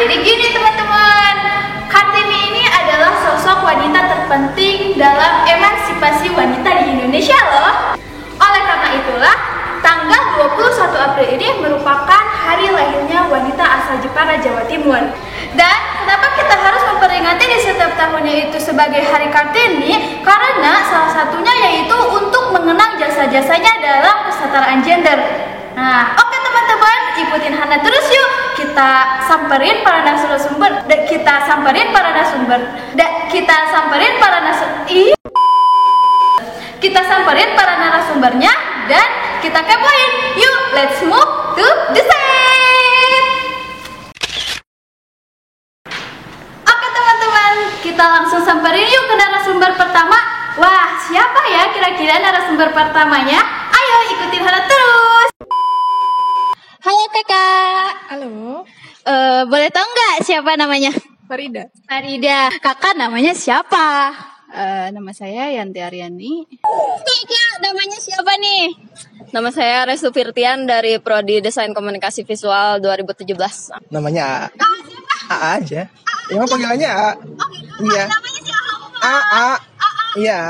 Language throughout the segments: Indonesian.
jadi gini teman-teman, Kartini ini adalah sosok wanita terpenting dalam emansipasi wanita di Indonesia loh. Oleh karena itulah, tanggal 21 April ini merupakan hari lahirnya wanita asal Jepara, Jawa Timur. Dan kenapa kita harus memperingati di setiap tahunnya itu sebagai Hari Kartini? Karena salah satunya yaitu untuk mengenang jasa-jasanya dalam kesetaraan gender. Nah, oke teman-teman, ikutin Hana terus yuk. Kita samperin para narasumber, kita samperin para narasumbernya dan kita kepoin. Yuk, let's move to the set. Oke teman-teman, kita langsung samperin yuk ke narasumber pertama. Wah, siapa ya kira-kira narasumber pertamanya? Ayo ikutin Hana terus. Halo kakak. Halo, Boleh tahu nggak siapa namanya? Farida. Farida. Kakak namanya siapa? Nama saya Yanti Aryani. Kakak namanya siapa nih? Nama saya Restu Firtian dari Prodi Desain Komunikasi Visual 2017. Namanya A aja. Emang panggilannya A? Iya. Namanya siapa? A. Iya.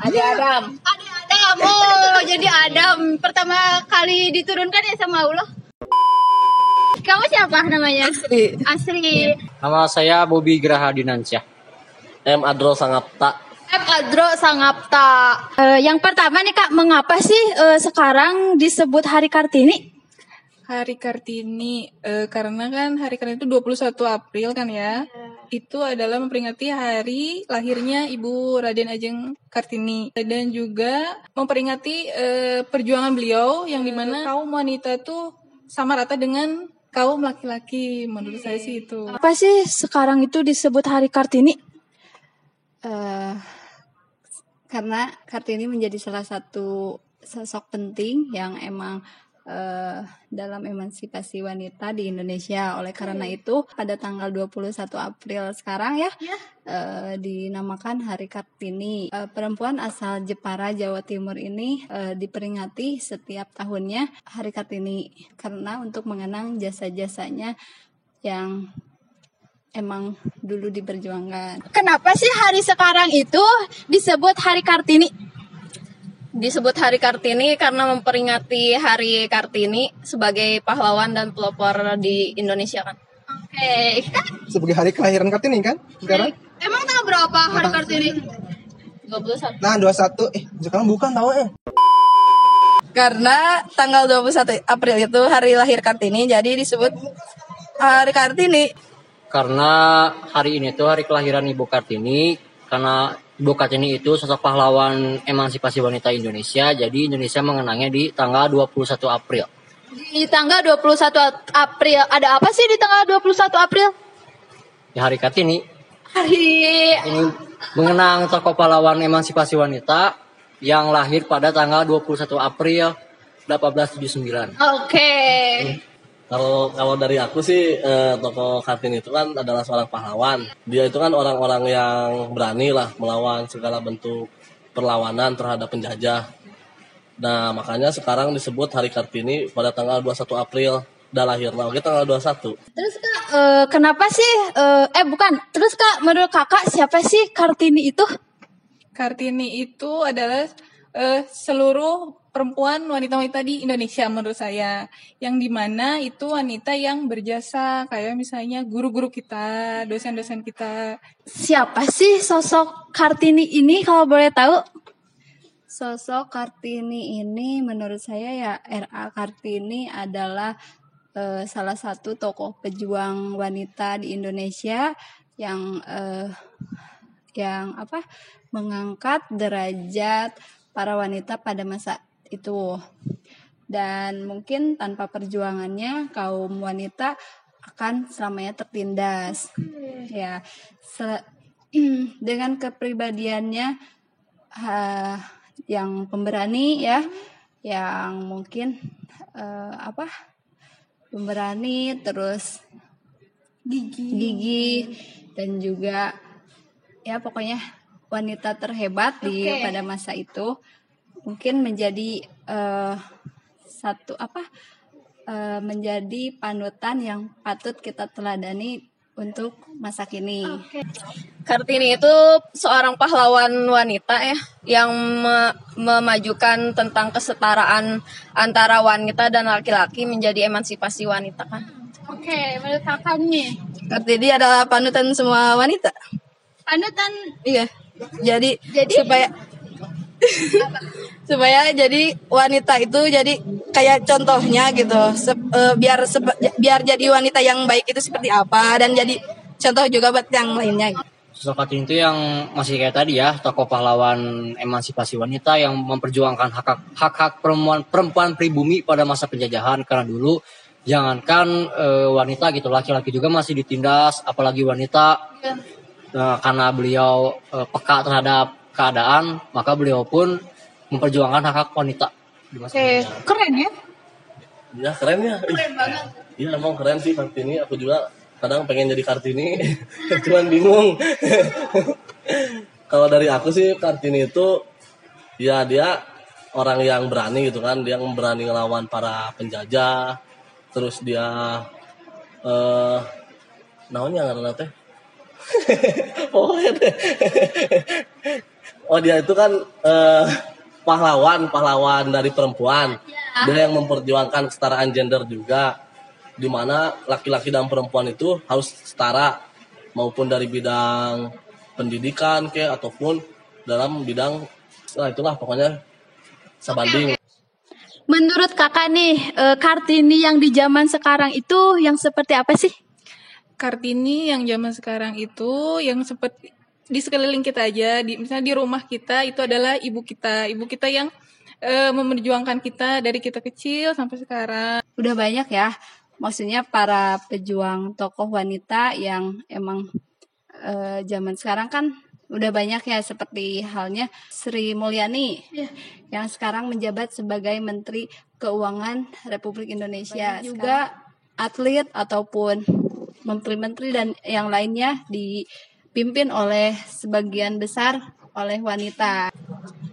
Ada Adam. Adam. Oh, jadi Adam pertama kali diturunkan ya sama Allah. Kamu siapa namanya? Asri. Nama saya Bobby Graha Dinansyah. M. Adro Sangapta. Adro Sangapta. Yang pertama nih Kak, mengapa sih sekarang disebut Hari Kartini? Hari Kartini, karena kan Hari Kartini itu 21 April kan ya. Itu adalah memperingati hari lahirnya Ibu Raden Ajeng Kartini. Dan juga memperingati perjuangan beliau yang dimana kaum wanita tuh sama rata dengan kaum laki-laki. Menurut saya sih itu. Apa sih sekarang itu disebut Hari Kartini? Karena Kartini menjadi salah satu sosok penting yang emang dalam emansipasi wanita di Indonesia. Oleh karena itu pada tanggal 21 April sekarang dinamakan Hari Kartini. Perempuan asal Jepara, Jawa Timur ini diperingati setiap tahunnya Hari Kartini karena untuk mengenang jasa-jasanya yang emang dulu diperjuangkan. Kenapa sih hari sekarang itu disebut Hari Kartini? Disebut Hari Kartini karena memperingati Hari Kartini sebagai pahlawan dan pelopor di Indonesia kan. Oke. Sebagai hari kelahiran Kartini kan? Sekarang? Emang tanggal berapa Hari Kartini? 21. Nah, 21. Sekarang bukan tahu Karena tanggal 21 April itu hari lahir Kartini, jadi disebut Hari Kartini. Karena hari ini tuh hari kelahiran Ibu Kartini. Karena Ibu Kartini itu sosok pahlawan emansipasi wanita Indonesia. Jadi Indonesia mengenangnya di tanggal 21 April. Di tanggal 21 April. Ada apa sih di tanggal 21 April? Di hari Kartini. Hari Ini mengenang tokoh pahlawan emansipasi wanita yang lahir pada tanggal 21 April 1879. Oke. Kalau dari aku sih tokoh Kartini itu kan adalah seorang pahlawan. Dia itu kan orang-orang yang berani lah melawan segala bentuk perlawanan terhadap penjajah. Nah makanya sekarang disebut Hari Kartini pada tanggal 21 April. Dah lahir lagi tanggal 21. Terus Kak, kenapa sih? Terus Kak, menurut Kakak siapa sih Kartini itu? Kartini itu adalah seluruh perempuan wanita-wanita di Indonesia menurut saya, yang dimana itu wanita yang berjasa kayak misalnya guru-guru kita, dosen-dosen kita. Siapa sih sosok Kartini ini kalau boleh tahu? Sosok Kartini ini menurut saya ya R.A. Kartini adalah salah satu tokoh pejuang wanita di Indonesia yang mengangkat derajat para wanita pada masa itu. Dan mungkin tanpa perjuangannya kaum wanita akan selamanya tertindas. Ya, dengan kepribadiannya yang pemberani ya, yang mungkin pemberani, terus gigih dan juga ya pokoknya wanita terhebat pada masa itu, mungkin menjadi menjadi panutan yang patut kita teladani untuk masa kini. Kartini itu seorang pahlawan wanita ya yang memajukan tentang kesetaraan antara wanita dan laki-laki menjadi emansipasi wanita kan. Oke, menurut kakak nih, Kartini adalah panutan semua wanita. panutan Iya. Jadi Jadi? supaya jadi wanita itu jadi kayak contohnya gitu. Biar jadi wanita yang baik itu seperti apa dan jadi contoh juga buat yang lainnya. Sosok Kartini itu yang masih kayak tadi ya, tokoh pahlawan emansipasi wanita yang memperjuangkan hak-hak perempuan pribumi pada masa penjajahan. Karena dulu jangankan wanita gitu, laki-laki juga masih ditindas, apalagi wanita. Karena beliau peka terhadap keadaan, maka beliau pun memperjuangkan hak-hak wanita di masa penjajahan. keren ya. Ya keren ya. Keren banget. Iya emang keren sih Kartini. Aku juga kadang pengen jadi Kartini, cuman bingung. Kalau dari aku sih Kartini itu ya dia orang yang berani gitu kan, dia berani ngelawan para penjajah. Terus dia naonnya ngaranna teh? Oh dia itu kan pahlawan dari perempuan. Dia yang memperjuangkan kesetaraan gender juga, di mana laki-laki dan perempuan itu harus setara, maupun dari bidang pendidikan ataupun dalam bidang itulah pokoknya sebanding. Menurut kakak nih, Kartini yang di zaman sekarang itu yang seperti apa sih? Kartini yang zaman sekarang itu yang seperti di sekeliling kita aja, misalnya di rumah kita itu adalah ibu kita yang memperjuangkan kita dari kita kecil sampai sekarang. Udah banyak ya, maksudnya para pejuang tokoh wanita yang emang zaman sekarang kan udah banyak ya, seperti halnya Sri Mulyani yang sekarang menjabat sebagai Menteri Keuangan Republik Indonesia. Banyak juga atlet ataupun menteri-menteri dan yang lainnya dipimpin oleh sebagian besar oleh wanita.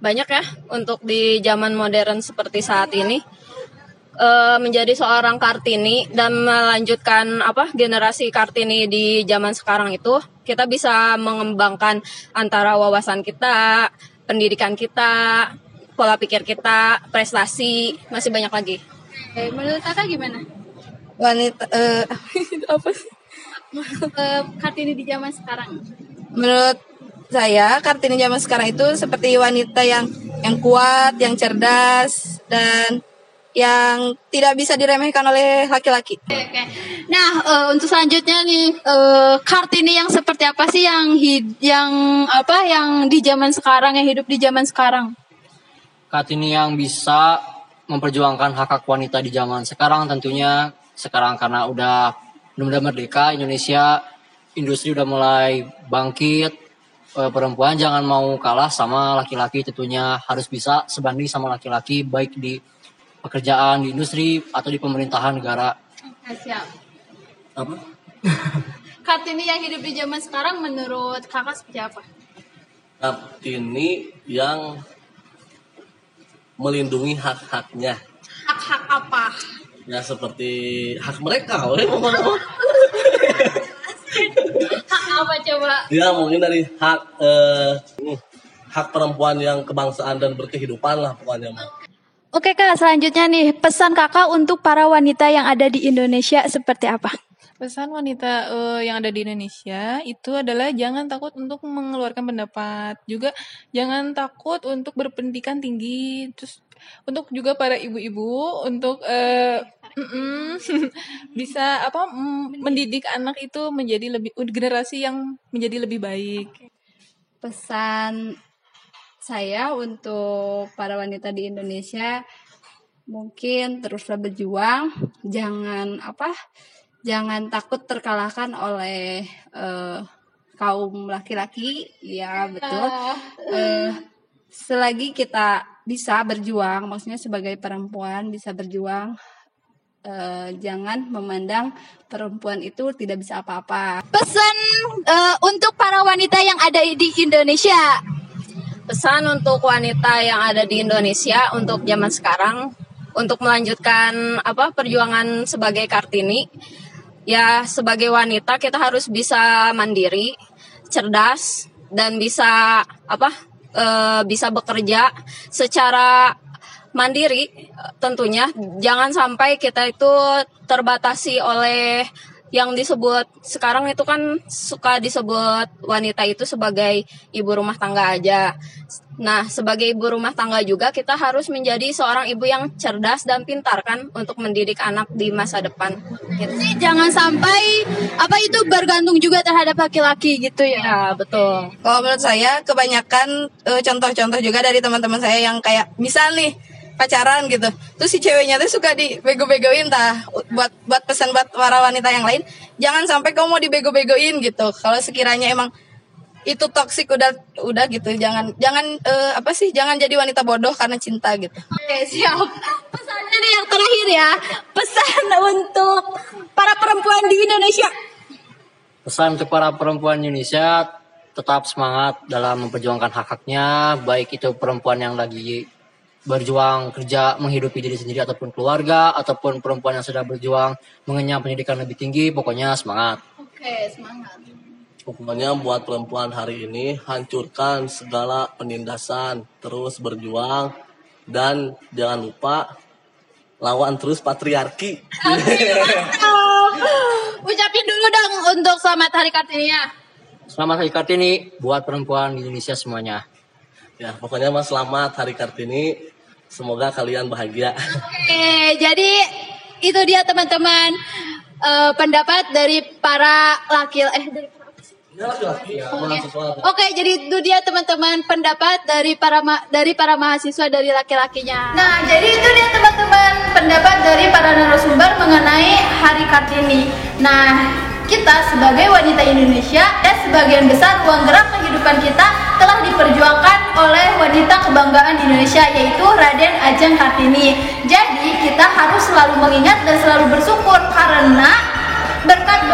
Banyak ya untuk di zaman modern seperti saat ini. Menjadi seorang Kartini dan melanjutkan generasi Kartini di zaman sekarang itu, kita bisa mengembangkan antara wawasan kita, pendidikan kita, pola pikir kita, prestasi, masih banyak lagi. Menurut kakak gimana? Wanita apa sih? Kartini di zaman sekarang. Menurut saya Kartini zaman sekarang itu seperti wanita yang kuat, yang cerdas dan yang tidak bisa diremehkan oleh laki-laki. Oke. Nah, untuk selanjutnya nih, Kartini yang seperti apa sih yang di zaman sekarang, yang hidup di zaman sekarang? Kartini yang bisa memperjuangkan hak-hak wanita di zaman sekarang, tentunya sekarang karena udah merdeka Indonesia, industri udah mulai bangkit, perempuan jangan mau kalah sama laki-laki, tentunya harus bisa sebanding sama laki-laki baik di pekerjaan, di industri atau di pemerintahan negara. Siap. Apa? Kartini yang hidup di zaman sekarang menurut kakak seperti apa? Kartini yang melindungi hak-haknya. Hak-hak apa? Ya seperti hak mereka. Hak apa coba? Ya mungkin dari hak perempuan yang kebangsaan dan berkehidupan lah pokoknya. Oke kak, selanjutnya nih, pesan kakak untuk para wanita yang ada di Indonesia seperti apa? Pesan wanita yang ada di Indonesia itu adalah jangan takut untuk mengeluarkan pendapat, juga jangan takut untuk berpendidikan tinggi. Terus untuk juga para ibu-ibu untuk bisa mendidik anak itu menjadi generasi yang menjadi lebih baik. Pesan saya untuk para wanita di Indonesia, mungkin teruslah berjuang, jangan takut terkalahkan oleh kaum laki-laki. Ya betul. Selagi kita bisa berjuang, maksudnya sebagai perempuan bisa berjuang, jangan memandang perempuan itu tidak bisa apa-apa. Pesan untuk para wanita yang ada di Indonesia. Pesan untuk wanita yang ada di Indonesia untuk zaman sekarang, untuk melanjutkan perjuangan sebagai Kartini. Ya, sebagai wanita kita harus bisa mandiri, cerdas, dan bisa bisa bekerja secara mandiri tentunya. Jangan sampai kita itu terbatasi oleh yang disebut sekarang itu kan suka disebut wanita itu sebagai ibu rumah tangga aja. Nah, sebagai ibu rumah tangga juga kita harus menjadi seorang ibu yang cerdas dan pintar kan untuk mendidik anak di masa depan. Gitu. Jangan sampai itu bergantung juga terhadap laki-laki gitu ya. Ya, betul. Kalau menurut saya kebanyakan contoh-contoh juga dari teman-teman saya yang kayak misal nih pacaran gitu, terus si ceweknya tuh suka dibego-begoin buat pesan buat para wanita yang lain, jangan sampai kamu mau dibego-begoin gitu. Kalau sekiranya emang itu toksik udah gitu, jangan jadi wanita bodoh karena cinta gitu. Oke, siap. Pesannya nih yang terakhir ya, pesan untuk para perempuan di Indonesia. Pesan untuk para perempuan Indonesia, tetap semangat dalam memperjuangkan hak-haknya, baik itu perempuan yang lagi berjuang kerja menghidupi diri sendiri ataupun keluarga, ataupun perempuan yang sedang berjuang mengenyam pendidikan lebih tinggi. Pokoknya semangat. Oke, semangat. Pokoknya buat perempuan hari ini, hancurkan segala penindasan, terus berjuang, dan jangan lupa lawan terus patriarki. Ucapin dulu dong untuk selamat Hari Kartini-nya. Selamat Hari Kartini buat perempuan di Indonesia semuanya. Ya, pokoknya mas selamat Hari Kartini. Semoga kalian bahagia. Oke, jadi itu dia teman-teman pendapat dari para Oke, jadi itu dia teman-teman pendapat dari para mahasiswa dari laki-lakinya. Nah, jadi itu dia teman-teman pendapat dari para narasumber mengenai Hari Kartini. Nah, kita sebagai wanita Indonesia dan sebagian besar ruang gerak kehidupan kita telah diperjuangkan oleh wanita kebanggaan Indonesia, yaitu Raden Ajeng Kartini. Jadi kita harus selalu mengingat dan selalu bersyukur karena berkat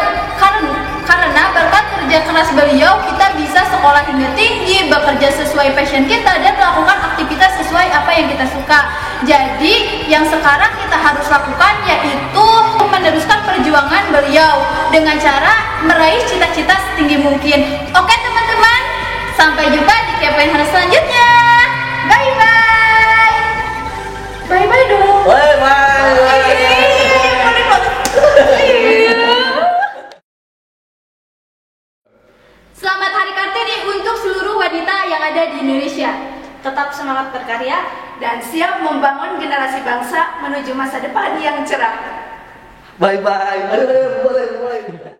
kerja keras beliau kita bisa sekolah hingga tinggi, bekerja sesuai passion kita, dan melakukan aktivitas sesuai apa yang kita suka. Jadi yang sekarang kita harus lakukan yaitu meneruskan perjuangan beliau dengan cara meraih cita-cita setinggi mungkin. Oke teman-teman, sampai jumpa di KPN hari selanjutnya. Bye bye. Bye bye dong. Bye bye. Selamat Hari Kartini untuk seluruh wanita yang ada di Indonesia. Tetap semangat berkarya dan siap membangun generasi bangsa menuju masa depan yang cerah. Bye bye. Boleh.